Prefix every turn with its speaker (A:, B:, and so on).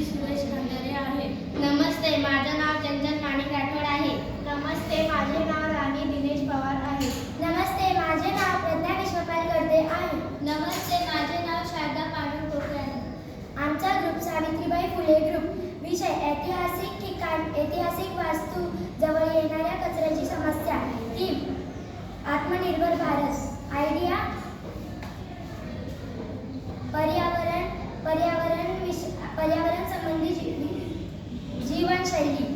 A: सुरेश खंडारे आहे.
B: नमस्ते, माझं नाव चंचल माणिक राठोड आहे.
C: नमस्ते, माझे नाव राणी दिनेश पवार आहे.
D: नमस्ते, माझे नाव प्रज्ञा विश्वपाल गर्दे आहे.
B: नमस्ते, माझे नाव शारदा पांडुरंग टोपे आहे.
D: आमचा ग्रुप सावित्रीबाई फुले ग्रुप. विषय ऐतिहासिक ठिकाण, ऐतिहासिक वास्तू जवळ येणाऱ्या कचऱ्याची समस्या. थीम आत्मनिर्भर भारत. आयडिया पर्यावरण संबंधी जीवनशैली.